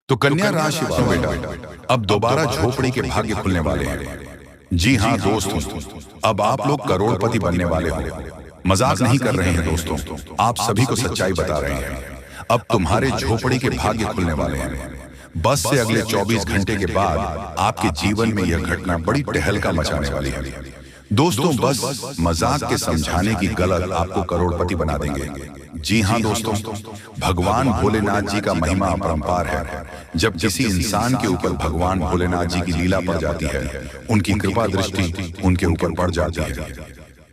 तो कन्या राशि वालों बेटा, अब दोबारा झोपड़ी के भाग्य खुलने वाले हैं। जी हाँ दोस्तों, अब आप लोग करोड़पति बनने वाले हो। मजाक नहीं कर रहे हैं दोस्तों, आप सभी को सच्चाई बता रहे हैं। अब तुम्हारे झोपड़ी के भाग्य खुलने वाले हैं। बस से अगले 24 घंटे के बाद आपके जीवन में यह घटना बड़ी टहलका मचाने वाली है दोस्तों। बस मजाक के समझाने की गलत आपको करोड़पति बना देंगे। जी हाँ दोस्तों, भगवान भोलेनाथ जी का महिमा अपरंपार है। जब किसी इंसान के ऊपर भगवान भोलेनाथ जी की लीला पड़ जाती है, उनकी कृपा दृष्टि उनके ऊपर पड़ जाती है,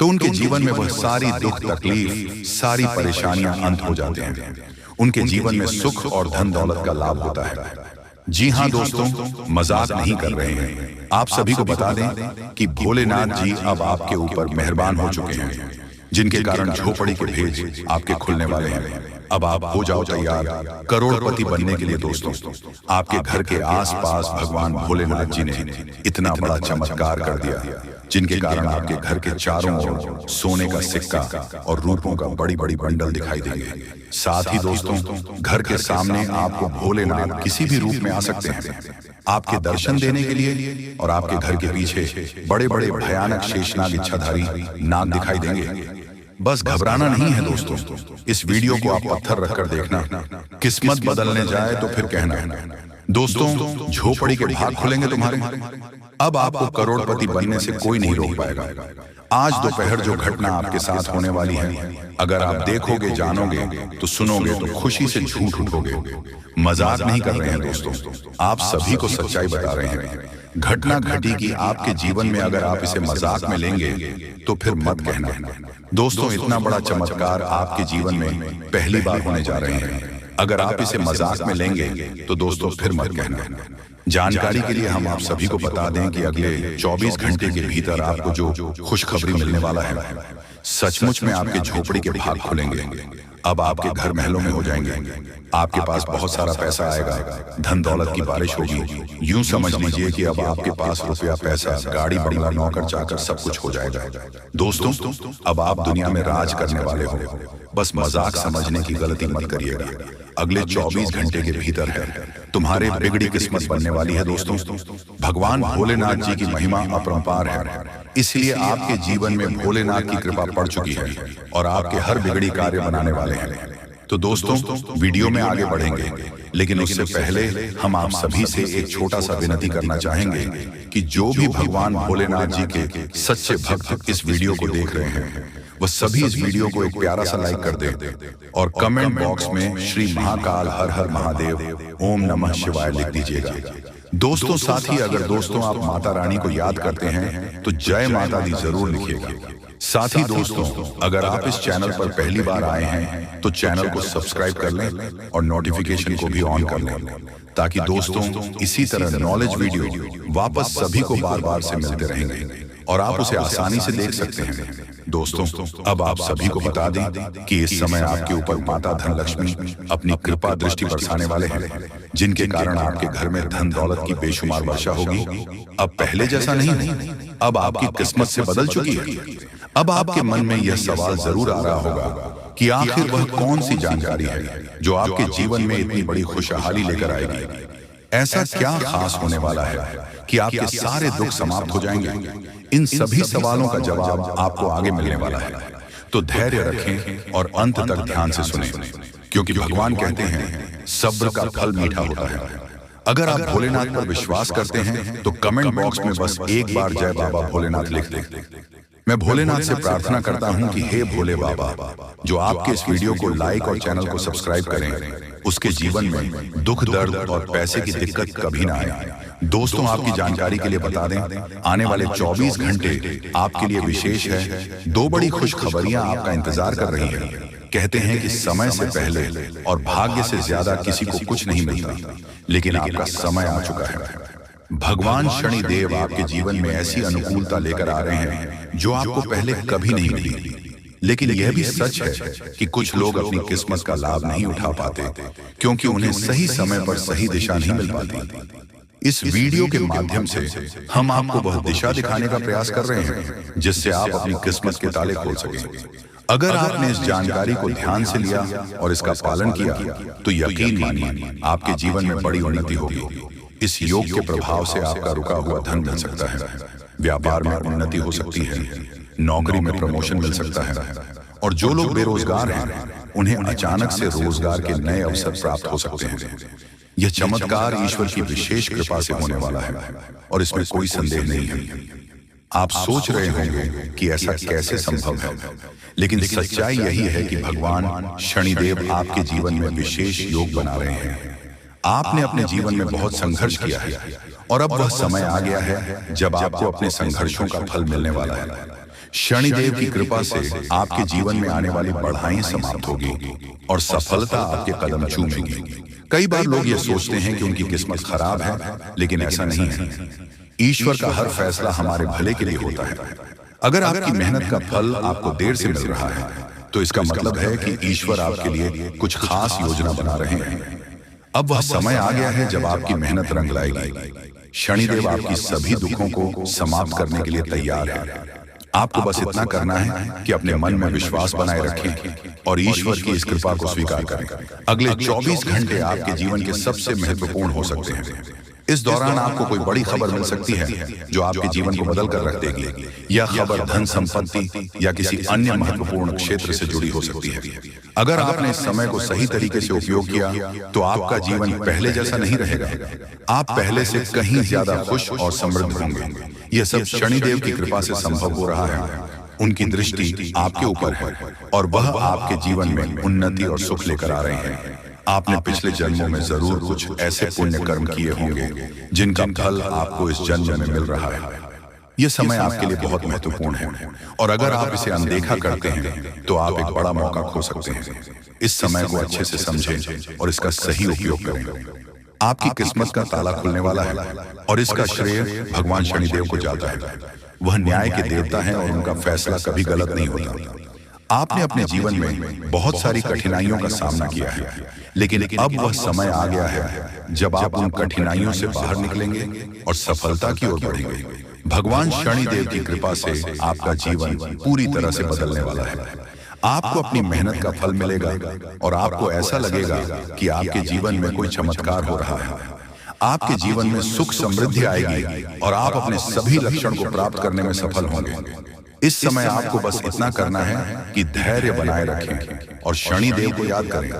तो उनके जीवन में वह सारी दुख तकलीफ, सारी परेशानियां अंत हो जाते हैं। उनके जीवन में सुख और धन दौलत का लाभ होता है। जी हाँ दोस्तों, मजाक नहीं कर रहे हैं। आप सभी को बता दें कि भोलेनाथ जी अब आपके ऊपर मेहरबान हो चुके हैं, जिनके कारण झोपड़ी के भेज आपके खुलने वाले हैं। अब आप हो जाओ तैयार करोड़पति बनने के लिए दोस्तों। आपके घर के आसपास भगवान भोलेनाथ जी ने इतना बड़ा चमत्कार कर दिया, जिनके कारण आपके घर के चारों ओर सोने का सिक्का और रूपों का बड़ी बड़ी बंडल दिखाई देंगे। साथ ही दोस्तों, घर के सामने आपको भोलेनाथ किसी भी रूप में आ सकते हैं आपके दर्शन देने के लिए, और आपके घर के पीछे बड़े बड़े भयानक शेषनाग इच्छाधारी नाग दिखाई देंगे। बस घबराना नहीं है दोस्तों। इस वीडियो को आप पत्थर रखकर देखना, किस्मत बदलने जाए तो फिर कहना। दोस्तों, झोपड़ी के भाग खुलेंगे तुम्हारे। अब आपको करोड़पति बनने से कोई नहीं रोक पाएगा। आज दोपहर जो घटना आपके साथ होने वाली है, अगर आप देखोगे, जानोगे, तो सुनोगे तो खुशी से झूठ उठोगे। मजाक नहीं कर रहे हैं दोस्तों, आप सभी को सच्चाई बता रहे हैं। घटना घटी कि आपके जीवन में अगर आप इसे मजाक में लेंगे तो फिर मत कहना। दोस्तों, इतना बड़ा चमत्कार आपके जीवन में पहली बार होने जा रहे हैं। अगर आप इसे मजाक में लेंगे तो दोस्तों फिर मत कहना। जानकारी के लिए हम आप सभी को बता दें कि अगले 24 घंटे के भीतर आपको जो खुशखबरी मिलने वाला है, सचमुच में आपके झोपड़ी के भाग खुलेंगे। अब आपके घर महलों में हो जाएंगे। आपके पास बहुत सारा पैसा आएगा, धन दौलत की बारिश होगी। यूं समझ लीजिए कि अब आपके पास रुपया, पैसा, गाड़ी, बंगला, नौकर चाकर सब कुछ हो जाएगा। दोस्तों, अब आप दुनिया में राज करने वाले हो। बस मजाक समझने की गलती मत करिएगा। अगले 24 घंटे के भीतर है तुम्हारे बिगड़ी किस्मत बनने वाली है दोस्तों। भगवान भोलेनाथ जी की महिमा अपरंपार है, इसलिए आपके जीवन में भोलेनाथ की कृपा पड़ चुकी है और आपके हर बिगड़ी कार्य बनाने वाले हैं। तो दोस्तों, वीडियो में आगे बढ़ेंगे, लेकिन उससे पहले हम आप सभी से एक छोटा सा विनती करना चाहेंगे कि जो भी भगवान भोलेनाथ जी के सच्चे भक्त इस वीडियो को देख रहे हैं, वह सभी इस वीडियो को एक प्यारा सा लाइक कर दें और कमेंट बॉक्स में श्री महाकाल हर हर महादेव ओम नमः शिवाय लिख दीजिएगा। दोस्तों, साथ ही अगर दोस्तों आप माता रानी को याद करते हैं तो जय माता दी जरूर लिखिएगा। साथ ही दोस्तों, अगर आप इस चैनल पर पहली बार आए हैं तो चैनल को सब्सक्राइब कर लें और नोटिफिकेशन को भी ऑन कर लें, ताकि दोस्तों इसी तरह नॉलेज वीडियो वापस सभी को बार बार से मिलते रहेंगे और आप उसे आसानी से देख सकते हैं। दोस्तों, अब आप सभी को बता दें कि इस समय आपके ऊपर माता धन लक्ष्मी अपनी कृपा दृष्टि बरसाने वाले हैं, जिनके कारण आपके घर में धन दौलत की बेशुमार वर्षा होगी। अब पहले जैसा नहीं, अब आपकी किस्मत से बदल चुकी है। अब आपके मन में यह सवाल जरूर आ रहा होगा कि आखिर वह कौन सी जानकारी है जो आपके जीवन में इतनी बड़ी खुशहाली लेकर आएगी। ऐसा क्या खास होने वाला है कि आपके सारे दुख समाप्त हो जाएंगे? इन सभी सवालों का जवाब आपको आगे मिलने वाला है, तो धैर्य रखें और अंत तक ध्यान से सुनें, क्योंकि भगवान कहते हैं सब्र का फल मीठा होता है। अगर आप भोलेनाथ पर विश्वास करते हैं तो कमेंट बॉक्स में बस एक बार जय बाबा भोलेनाथ लिख दें। मैं भोलेनाथ से प्रार्थना करता हूं कि हे भोले बाबा, जो आपके इस वीडियो को लाइक और चैनल को सब्सक्राइब करें, उसके जीवन में दुख, दर्द और पैसे की दिक्कत कभी ना आए। दोस्तों, आपकी जानकारी के लिए बता दें, आने वाले 24 घंटे आपके लिए विशेष है। दो बड़ी खुशखबरियां आपका इंतजार कर रही हैं। कहते हैं कि समय से पहले और भाग्य से ज्यादा किसी को कुछ नहीं मिलता, लेकिन आपका समय आ चुका है। भगवान शनि देव आपके जीवन में ऐसी अनुकूलता लेकर आ रहे हैं जो आपको पहले कभी नहीं मिली। लेकिन यह भी सच है कि कुछ लोग अपनी किस्मत का लाभ नहीं उठा पाते, क्योंकि उन्हें सही समय पर सही दिशा नहीं मिल पाती। इस वीडियो के माध्यम से हम आपको वह दिशा दिखाने का प्रयास कर रहे हैं जिससे आप अपनी किस्मत के ताले खोल सकें। अगर आपने इस जानकारी को ध्यान से लिया और इसका पालन किया तो यकीन मानिए आपके जीवन में बड़ी उन्नति होगी। इस योग के प्रभाव से आपका रुका हुआ धन मिल सकता है, व्यापार में उन्नति हो सकती है, नौकरी में प्रमोशन मिल सकता है, और जो लोग बेरोजगार हैं उन्हें अचानक से रोजगार के नए अवसर प्राप्त हो सकते हैं। यह चमत्कार ईश्वर की विशेष कृपा से होने वाला है और इसमें कोई संदेह नहीं है। आप सोच रहे होंगे कि ऐसा कैसे संभव है, लेकिन सच्चाई यही है कि भगवान शनिदेव आपके जीवन में विशेष योग बना रहे हैं। आपने अपने जीवन में बहुत संघर्ष किया है और अब वह समय आ गया है जब आपको अपने संघर्षों का फल मिलने वाला है। शनिदेव की कृपा से आपके जीवन में आने वाली बढ़ाई समाप्त होगी और सफलता आपके कदम चूमेगी। कई बार लोग ये सोचते हैं कि उनकी किस्मत खराब है, लेकिन ऐसा नहीं है। ईश्वर का हर फैसला हमारे भले के लिए होता है। अगर आपकी मेहनत का फल आपको देर से मिल रहा है तो इसका मतलब है कि ईश्वर आपके लिए कुछ खास योजना बना रहे हैं। अब वह समय आ गया है जब आपकी मेहनत रंग लाएगी। शनिदेव आपकी सभी दुखों को समाप्त करने के लिए तैयार है। आपको बस इतना करना है कि अपने मन में विश्वास बनाए रखें और ईश्वर की इस कृपा को स्वीकार करें। अगले 24 घंटे आपके जीवन के सबसे महत्वपूर्ण हो सकते हैं। इस दौरान आपको कोई बड़ी खबर मिल सकती है जो आपके जीवन को बदल कर रख देगी। यह खबर धन संपत्ति या किसी अन्य महत्वपूर्ण क्षेत्र से जुड़ी हो सकती है। अगर आपने इस समय को सही तरीके से उपयोग किया तो आपका जीवन पहले जैसा नहीं रहेगा। आप पहले से कहीं ज्यादा खुश और समृद्ध होंगे। यह सब शनिदेव की कृपा से संभव हो रहा है। उनकी दृष्टि आपके ऊपर है और वह आपके जीवन में उन्नति और सुख लेकर आ रहे हैं। आपने पिछले जन्मों में जरूर कुछ ऐसे पुण्य कर्म किए होंगे जिनका फल आपको इस जन्म में मिल रहा है। यह समय आपके लिए बहुत महत्वपूर्ण है और अगर आप इसे अनदेखा करते हैं तो आप एक बड़ा मौका खो सकते हैं। इस समय को अच्छे से समझें और इसका सही उपयोग करें। आपकी किस्मत का ताला खुलने वाला है और इसका श्रेय भगवान शनिदेव को जाता है। वह न्याय के देवता हैं और उनका फैसला कभी गलत नहीं होता। आपने अपने जीवन में बहुत सारी कठिनाइयों का सामना किया है, लेकिन अब वह समय आ गया है जब आप उन कठिनाइयों से बाहर निकलेंगे और सफलता की ओर बढ़ेंगे। भगवान शनिदेव की कृपा से आपका जीवन पूरी तरह से बदलने वाला है। आपको अपनी मेहनत का फल मिलेगा और आपको ऐसा लगेगा कि आपके जीवन में कोई चमत्कार हो रहा है। आपके जीवन में सुख समृद्धि आएगी और आप अपने सभी लक्ष्यों को प्राप्त करने में सफल होंगे। इस समय आपको बस इतना करना है कि धैर्य बनाए रखें और शनिदेव को याद करें।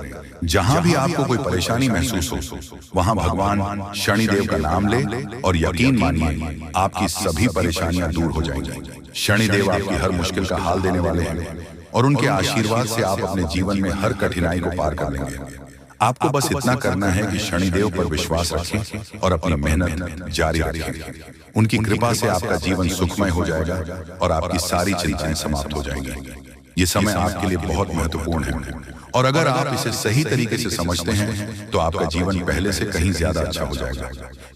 जहां भी आपको कोई परेशानी महसूस हो वहां भगवान शनिदेव का नाम ले और यकीन मानिए आपकी सभी परेशानियां दूर हो जाएंगी। शनिदेव आपकी हर मुश्किल का हाल देने वाले हैं और उनके आशीर्वाद से आप अपने जीवन में हर कठिनाई को पार कर लेंगे। आपको बस इतना करना है कि शनिदेव पर विश्वास रखें और अपनी मेहनत जारी रखें। उनकी कृपा से आपका जीवन सुखमय हो जाएगा और आपकी सारी चिंताएं समाप्त हो जाएंगी। ये समय आपके लिए बहुत महत्वपूर्ण है और अगर आप इसे सही तरीके से समझते हैं तो आपका जीवन पहले से कहीं ज्यादा अच्छा हो जाएगा।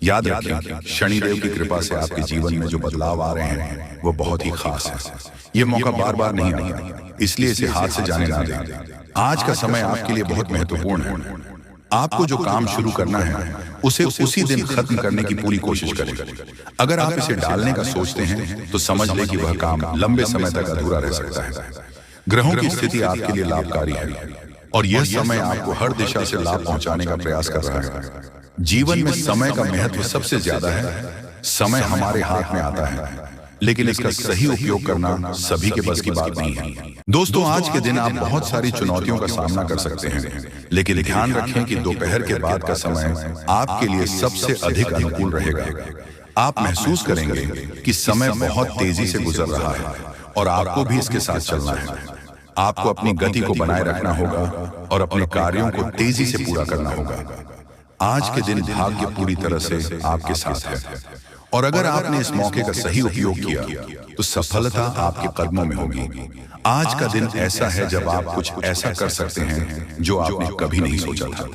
याद रखें, शनिदेव की कृपा से आपके जीवन में जो बदलाव आ रहे हैं वो बहुत ही खास है। ये मौका बार बार नहीं आता, इसलिए इसे हाथ से जाने ना दें। आज का समय आपके लिए बहुत महत्वपूर्ण है। आपको जो काम शुरू करना है उसे उसी दिन खत्म करने की पूरी कोशिश करें। अगर आप इसे डालने का सोचते हैं तो समझ लें कि वह काम लंबे समय तक अधूरा रह सकता है। ग्रहों की स्थिति आपके लिए लाभकारी है और यह समय आपको हर दिशा से लाभ पहुंचाने का प्रयास कर रहा है। जीवन में समय का महत्व सबसे ज्यादा है। समय हमारे हाथ में आता है, लेकिन इसका सही उपयोग करना सभी के बस की बात नहीं है। दोस्तों, आज के दिन आप बहुत सारी चुनौतियों का सामना कर सकते हैं, लेकिन ध्यान रखें कि दोपहर के बाद का समय आपके लिए सबसे अधिक अनुकूल रहेगा। आप महसूस करेंगे कि समय बहुत तेजी से गुजर रहा है और आपको भी इसके साथ चलना है। आपको अपनी गति को बनाए रखना होगा और अपने कार्यों को तेजी से पूरा करना होगा। आज के दिन भाग्य पूरी तरह से आपके साथ है और अगर आपने इस मौके का सही उपयोग किया तो सफलता आपके कदमों में होगी। आज का दिन ऐसा है जब आप कुछ ऐसा कर सकते हैं जो आपने कभी नहीं सोचा था।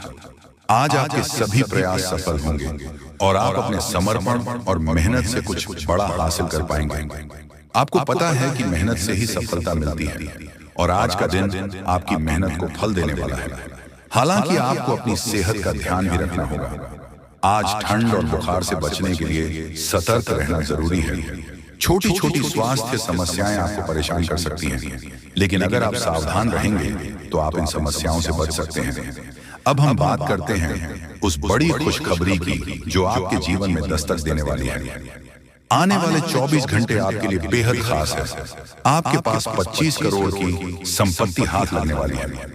आज आपके सभी प्रयास सफल होंगे और आप अपने समर्पण और मेहनत से कुछ बड़ा हासिल कर पाएंगे। आपको पता है कि मेहनत से ही सफलता मिलती है और आज का दिन आपकी मेहनत को फल देने वाला है। हालांकि आपको अपनी सेहत का ध्यान भी रखना होगा। आज ठंड और बुखार से बचने के लिए सतर्क रहना जरूरी है। छोटी छोटी स्वास्थ्य समस्याएं आपको परेशान कर सकती हैं, लेकिन अगर आप सावधान रहेंगे तो आप इन समस्याओं से बच सकते हैं। अब हम बात करते हैं उस बड़ी खुशखबरी की जो आपके जीवन में दस्तक देने वाली है। आने वाले 24 घंटे आपके लिए बेहद खास है। आपके पास 25 करोड़ की संपत्ति हाथ लगने वाली है।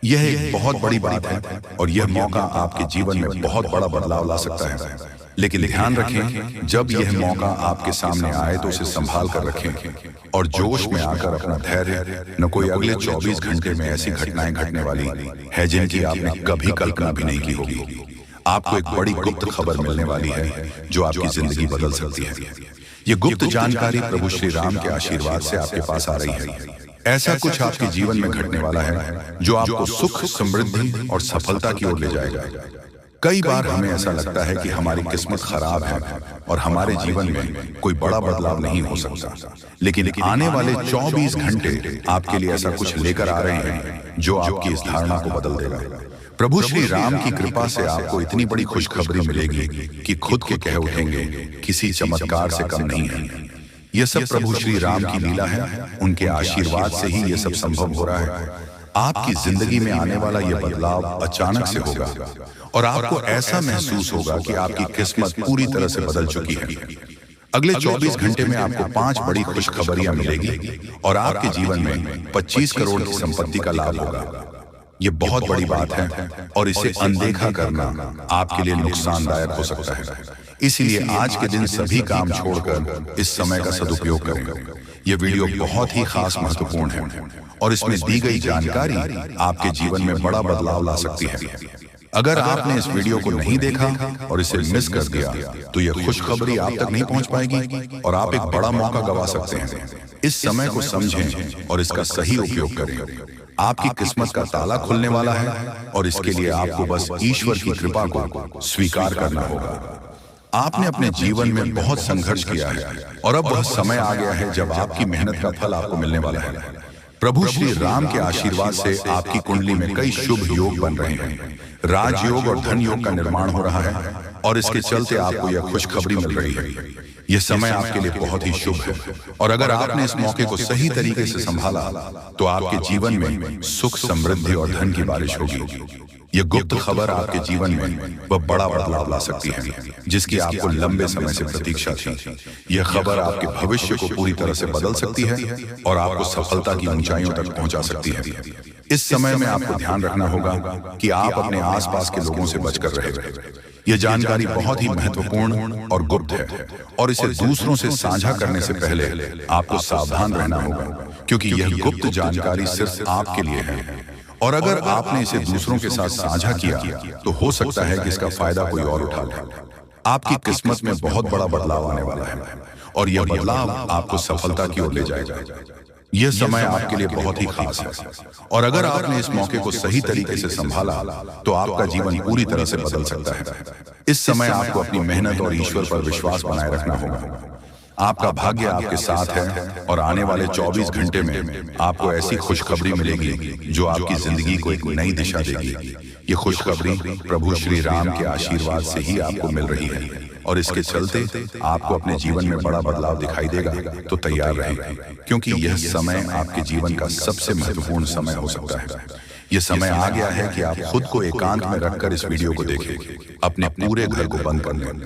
यह एक बहुत बड़ी बात है और यह मौका आपके जीवन में बहुत बड़ा बदलाव ला सकता है। लेकिन ध्यान रखें, जब यह मौका आपके सामने आए तो उसे संभाल कर रखें और जोश में आकर अपना धैर्य, न कोई अगले 24 घंटे में ऐसी घटनाएं घटने वाली है जिनकी आपने कभी कल्पना भी नहीं की होगी। आपको एक बड़ी गुप्त खबर मिलने वाली है जो आपकी जिंदगी बदल सकती है। ये गुप्त जानकारी प्रभु श्री राम के आशीर्वाद से आपके पास आ रही है। ऐसा कुछ आपके जीवन में घटने वाला है जो आपको सुख, समृद्धि और सफलता की ओर ले जाएगा। कई बार हमें ऐसा लगता है कि हमारी किस्मत खराब है और हमारे जीवन में कोई बड़ा बदलाव नहीं हो सकता, लेकिन आने वाले 24 घंटे आपके लिए ऐसा कुछ लेकर आ रहे हैं जो आपकी इस धारणा को बदल देगा। प्रभु श्री राम की कृपा से आपको इतनी बड़ी खुशखबरी मिलेगी कि खुद के कह उठेंगे, किसी चमत्कार से कम नहीं है। यह सब प्रभु श्री राम की लीला है। उनके आशीर्वाद से ही यह सब संभव हो रहा है। आपकी जिंदगी में आने वाला यह बदलाव अचानक से होगा और आपको ऐसा महसूस होगा कि आपकी किस्मत पूरी तरह से बदल चुकी है। अगले 24 घंटे में आपको 5 बड़ी खुशखबरियां मिलेगी और आपके जीवन में 25 करोड़ की संपत्ति का लाभ होगा। ये बहुत बड़ी बात है और इसे अनदेखा करना आपके लिए नुकसानदायक हो सकता है। इसीलिए आज के दिन सभी काम छोड़कर इस समय का सदुपयोग करें। यह वीडियो बहुत ही खास महत्वपूर्ण है और इसमें दी गई जानकारी आपके जीवन में बड़ा बदलाव ला सकती है। अगर आपने इस वीडियो को नहीं देखा और इसे मिस कर दिया तो यह खुशखबरी आप तक नहीं पहुंच पाएगी और आप एक बड़ा मौका गंवा सकते हैं। इस समय को समझें और इसका सही उपयोग करें। आपकी किस्मत का ताला खुलने वाला है और इसके लिए आपको बस ईश्वर की कृपा को स्वीकार करना होगा। आपने अपने जीवन में बहुत संघर्ष किया है और अब वह समय आ गया है जब आपकी मेहनत का फल आपको मिलने वाला है। प्रभु श्री राम के आशीर्वाद से आपकी कुंडली में कई शुभ योग बन रहे हैं। राजयोग और धन योग का निर्माण हो रहा है और इसके चलते आपको यह खुशखबरी मिल रही है। यह समय आपके लिए बहुत ही शुभ है और अगर आपने इस मौके को सही तरीके से संभाला तो आपके जीवन में सुख, समृद्धि और धन की बारिश होगी। यह गुप्त खबर आपके जीवन में वह बड़ा बदलाव ला सकती है जिसकी आपको लंबे समय से प्रतीक्षा थी। यह खबर आपके भविष्य को पूरी तरह से बदल सकती है और आपको सफलता की ऊंचाइयों तक पहुंचा सकती है। इस समय में आपको ध्यान रखना होगा कि आप अपने आसपास के लोगों से बचकर रहें। यह जानकारी बहुत ही महत्वपूर्ण और गुप्त है और इसे दूसरों से साझा करने से पहले आपको सावधान रहना होगा, क्योंकि यह गुप्त जानकारी सिर्फ आपके लिए है और अगर आपने इसे दूसरों के साथ साझा किया तो हो सकता है कि इसका फायदा कोई और उठा ले। आपकी किस्मत में बहुत बड़ा बदलाव आने वाला है और यह बदलाव आपको सफलता की ओर ले जाएगा। यह समय आपके लिए बहुत ही खास है और अगर आपने इस मौके को सही तरीके से संभाला तो आपका जीवन पूरी तरह से बदल सकता है। इस समय आपको अपनी मेहनत और ईश्वर पर विश्वास बनाए रखना होगा। आपका भाग्य आपके साथ है और आने वाले 24 घंटे में आपको ऐसी खुशखबरी मिलेगी जो आपकी जिंदगी को एक नई दिशा देगी। ये खुशखबरी प्रभु श्री राम के आशीर्वाद से ही आपको मिल रही है और इसके चलते आपको अपने जीवन में बड़ा बदलाव दिखाई देगा। तो तैयार रहें, क्योंकि यह समय आपके जीवन का सबसे महत्वपूर्ण समय हो सकता है। यह समय आ गया है कि आप खुद को एकांत में रखकर इस वीडियो को देखें। अपने पूरे घर को बंद कर लें,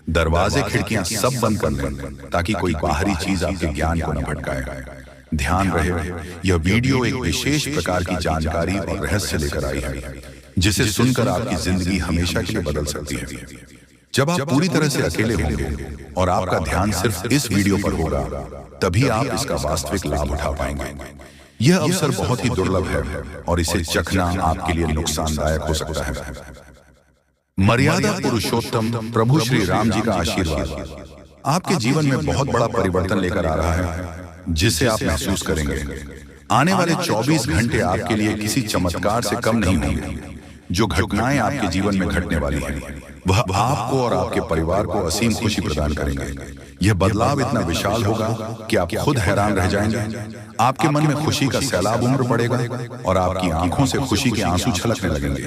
दरवाजे खिड़कियां सब बंद कर लें ताकि कोई बाहरी चीज आपके ज्ञान को न भटकाए। ध्यान रहे, यह वीडियो एक विशेष प्रकार की जानकारी और रहस्य लेकर आई है जिसे सुनकर आपकी जिंदगी हमेशा के लिए बदल सकती है। जब आप पूरी तरह से अकेले होंगे और आपका ध्यान सिर्फ इस वीडियो पर होगा, तभी आप इसका वास्तविक लाभ उठा पाएंगे। यह अवसर बहुत ही दुर्लभ है और इसे चखना आपके लिए नुकसानदायक हो सकता है। मर्यादा पुरुषोत्तम प्रभु श्री राम जी का आशीर्वाद आपके जीवन में बहुत बड़ा परिवर्तन लेकर आ रहा है जिसे आप महसूस करेंगे। आने वाले 24 घंटे आपके लिए किसी चमत्कार से कम नहीं होंगे। जो घटनाएं आपके जीवन में घटने वाली हैं वह आपको और आपके परिवार को असीम खुशी प्रदान करेंगे। यह बदलाव इतना विशाल होगा कि आप खुद हैरान रह जाएंगे। आपके मन में खुशी का सैलाब उमड़ पड़ेगा और आपकी आंखों से खुशी के आंसू छलकने लगेंगे,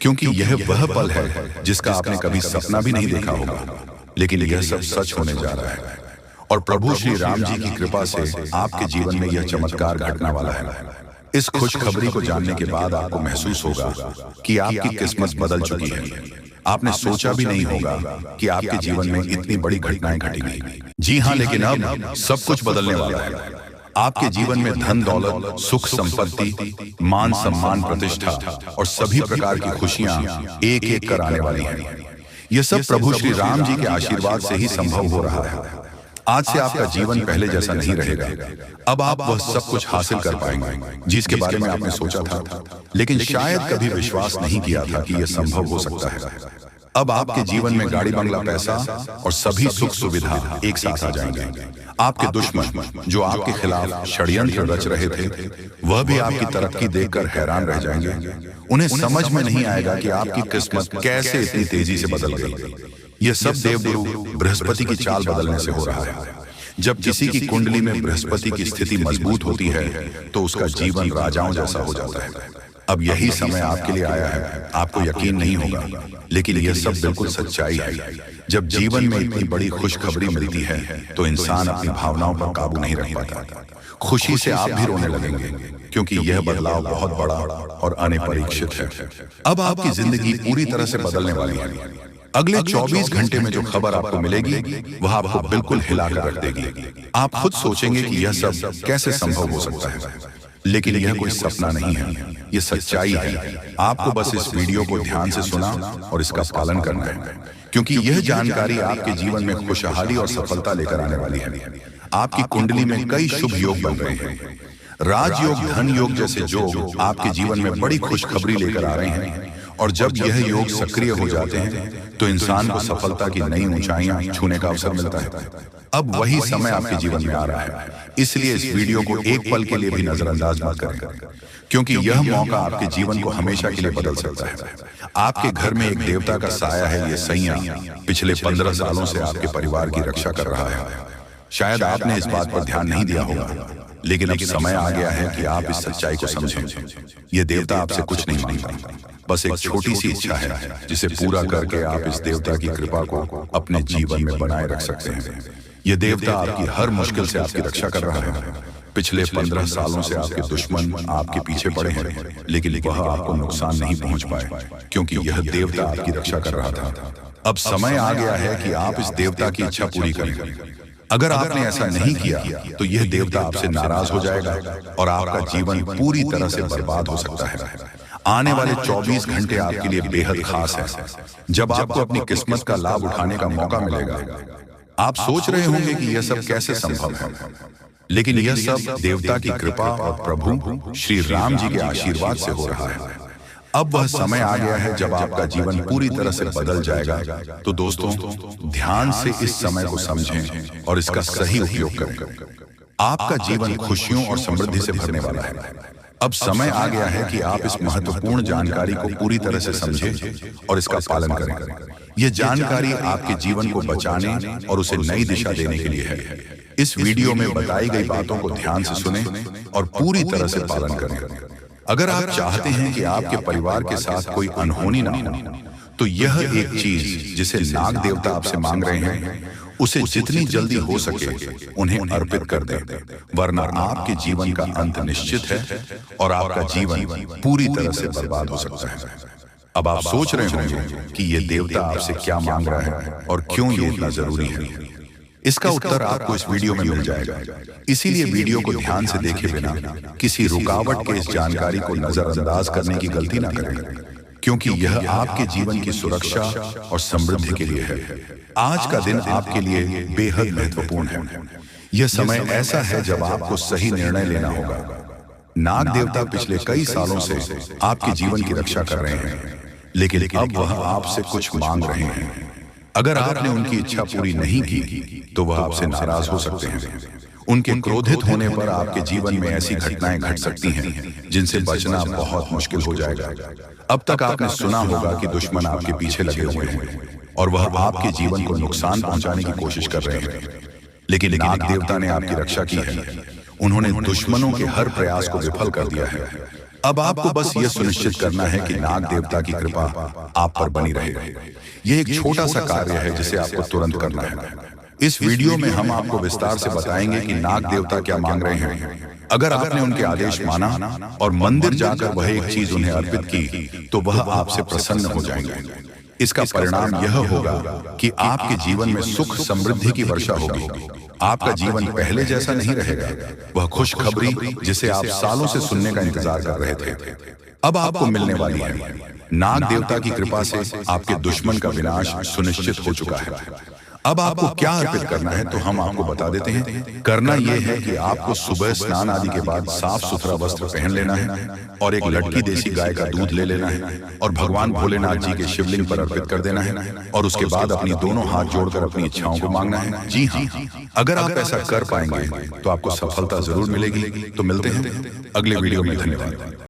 क्योंकि यह वह पल है जिसका आपने कभी सपना भी नहीं देखा होगा, लेकिन यह सब सच होने जा रहा है। और प्रभु श्री राम जी की कृपा से आपके जीवन में यह चमत्कार घटने वाला है। इस खुशखबरी को जानने के बाद आपको महसूस होगा कि आपकी किस्मत बदल चुकी है। आपने सोचा भी नहीं होगा कि आपके जीवन में इतनी बड़ी घटनाएं घटेंगी। जी हाँ, लेकिन अब सब कुछ बदलने वाला है। आपके जीवन में धन दौलत, सुख संपत्ति, मान सम्मान, प्रतिष्ठा और सभी प्रकार की खुशियां एक एक कर आने वाली हैं। यह सब प्रभु श्री राम जी के आशीर्वाद से ही संभव हो रहा है। आज से आपका जीवन पहले जैसा नहीं रहेगा। अब आप वह सब कुछ हासिल कर पाएंगे जिसके बारे में आपने सोचा था, लेकिन शायद कभी विश्वास नहीं किया था कि यह संभव हो सकता है। अब आपके जीवन में गाड़ी बंगला, पैसा और सभी सुख सुविधा एक साथ आ जाएंगे। आपके दुश्मन जो आपके खिलाफ षड्यंत्र रच रहे थे, वह भी आपकी तरक्की देखकर हैरान रह जाएंगे। उन्हें समझ में नहीं आएगा कि आपकी किस्मत कैसे इतनी तेजी से बदल गई। यह सब देवगुरु बृहस्पति की चाल बदलने से हो रहा है। जब किसी की कुंडली में बृहस्पति की स्थिति मजबूत होती है तो उसका जीवन राजाओं जैसा हो जाता है। अब यही समय आपके लिए आया है। आपको यकीन नहीं होगा, लेकिन यह सब बिल्कुल सच्चाई है। जब जीवन में इतनी बड़ी खुशखबरी मिलती है तो इंसान अपनी भावनाओं पर काबू नहीं रख पाता। खुशी से आप भी रोने लगेंगे, क्योंकि यह बदलाव बहुत बड़ा और अनपेक्षित है। अब आपकी जिंदगी पूरी तरह से बदलने वाली है। अगले 24 घंटे में जो खबर आपको मिलेगी वह आपको बिल्कुल हिलाकर रख देगी। आप खुद सोचेंगे कि यह सब कैसे संभव हो सकता है, लेकिन यह कोई सपना नहीं है, यह सच्चाई है। आपको बस इस वीडियो को ध्यान से सुना और इसका पालन करना है, क्योंकि यह जानकारी आपके जीवन में खुशहाली और सफलता लेकर आने वाली है। आपकी कुंडली में कई शुभ योग बन रहे हैं। राजयोग, धन योग जैसे योग आपके जीवन में बड़ी खुशखबरी लेकर आ रहे हैं। और जब यह योग सक्रिय हो जाते हैं तो इंसान को सफलता की नई ऊंचाइयां छूने का अवसर मिलता है। अब वही समय आपके जीवन में आ रहा है। इसलिए इस वीडियो को एक पल के लिए भी नजरअंदाज मत करें, क्योंकि यह मौका आपके जीवन को हमेशा के लिए बदल सकता है। आपके घर में एक देवता का साया है। ये सैया पिछले 15 सालों से आपके परिवार की रक्षा कर रहा है। शायद आपने इस बात पर ध्यान नहीं दिया होगा, लेकिन अब समय आ गया है कि आप इस सच्चाई को समझें। यह देवता आपसे कुछ नहीं मांगता, बस एक छोटी सी इच्छा है जिसे पूरा करके आप इस देवता की कृपा को अपने जीवन में बनाए रख सकते हैं। यह देवता आपकी हर मुश्किल से आपकी रक्षा कर रहा है। पिछले 15 सालों से आपके दुश्मन आपके पीछे पड़े हैं, लेकिन वह आपको नुकसान नहीं पहुंच पाए, क्योंकि यह देवता आपकी रक्षा कर रहा था। अब समय आ गया है कि आप इस देवता की इच्छा पूरी करें। अगर आपने ऐसा नहीं किया तो यह देवता आपसे नाराज हो जाएगा और आपका जीवन पूरी तरह से बर्बाद हो सकता है। आने वाले 24 घंटे आपके लिए बेहद खास है, जब आपको अपनी किस्मत का लाभ उठाने का मौका मिलेगा। आप सोच रहे होंगे कि यह सब कैसे संभव है, लेकिन यह सब देवता की कृपा और प्रभु श्री राम जी के आशीर्वाद से हो रहा है। अब वह समय आ गया है जब आपका जीवन पूरी तरह से बदल जाएगा। तो दोस्तों, ध्यान से इस समय को समझें और इसका सही उपयोग करें। आपका जीवन खुशियों और समृद्धि से भरने वाला है। अब समय आ गया है कि आप इस महत्वपूर्ण जानकारी को पूरी तरह से समझें और इसका पालन करें। यह जानकारी आपके जीवन को बचाने और उसे नई दिशा देने के लिए है। इस वीडियो में बताई गई बातों को ध्यान से सुनें और पूरी तरह से पालन करें। अगर आप चाहते हैं कि आपके परिवार के साथ कोई अनहोनी ना हो, तो यह एक चीज जिसे नाग देवता आपसे मांग रहे हैं, उसे जितनी जल्दी हो सके उन्हें अर्पित कर दें, वरना आपके जीवन का अंत निश्चित है और आपका जीवन पूरी तरह से बर्बाद हो सकता है। अब आप सोच रहे होंगे कि यह देवता आपसे क्या मांग रहा है और क्यों ये इतना जरूरी है। इसका उत्तर आपको इस वीडियो में मिल जाएगा। इसीलिए वीडियो को ध्यान से देखे बिना किसी रुकावट के इस जानकारी को नजरअंदाज करने की गलती ना करें, क्योंकि यह आपके जीवन की सुरक्षा और समृद्धि के लिए है। आज का दिन आपके लिए बेहद महत्वपूर्ण है। यह समय ऐसा है जब आपको सही निर्णय लेना होगा। नाग देवता पिछले कई सालों से आपके जीवन की रक्षा कर रहे हैं, लेकिन अब वह आपसे कुछ मांग रहे हैं। अगर आपने उनकी इच्छा पूरी नहीं की तो वह आपसे नाराज हो सकते हैं। उनके क्रोधित होने पर आपके जीवन में ऐसी घटनाएं घट सकती हैं जिनसे बचना बहुत मुश्किल हो जाएगा। अब तक आपने सुना होगा कि दुश्मन आपके पीछे लगे हुए हैं और वह आपके जीवन को नुकसान पहुंचाने की कोशिश कर रहे हैं, लेकिन नाग देवता ने आपकी रक्षा की है। उन्होंने दुश्मनों के हर प्रयास को विफल कर दिया है। अब आपको बस यह सुनिश्चित करना है कि नाग देवता की कृपा आप पर बनी रहे। यह एक छोटा सा कार्य है जिसे आपको तुरंत करना है। इस वीडियो में हम आपको विस्तार से बताएंगे कि नाग देवता क्या मांग रहे हैं। अगर आपने उनके आदेश माना और मंदिर जाकर वह एक चीज उन्हें अर्पित की तो वह आपसे प्रसन्न हो जाएंगे। इसका परिणाम यह होगा कि आपके जीवन में सुख समृद्धि की वर्षा होगी। आपका जीवन पहले जैसा नहीं रहेगा। वह खुशखबरी जिसे आप सालों से सुनने का इंतजार कर रहे थे अब आपको मिलने वाली है। नाग देवता की कृपा से आपके दुश्मन का विनाश सुनिश्चित हो चुका है। अब आपको क्या अर्पित करना है तो हम आपको बता देते हैं। करना यह है कि आपको सुबह स्नान आदि के बाद साफ सुथरा वस्त्र पहन लेना है और एक लड़की देसी गाय का दूध ले लेना है और भगवान भोलेनाथ जी के शिवलिंग पर अर्पित कर देना है और उसके बाद अपनी दोनों हाथ जोड़कर अपनी इच्छाओं को मांगना है। जी हाँ, अगर आप ऐसा कर पाएंगे तो आपको सफलता जरूर मिलेगी। तो मिलते हैं अगले वीडियो में। धन्यवाद।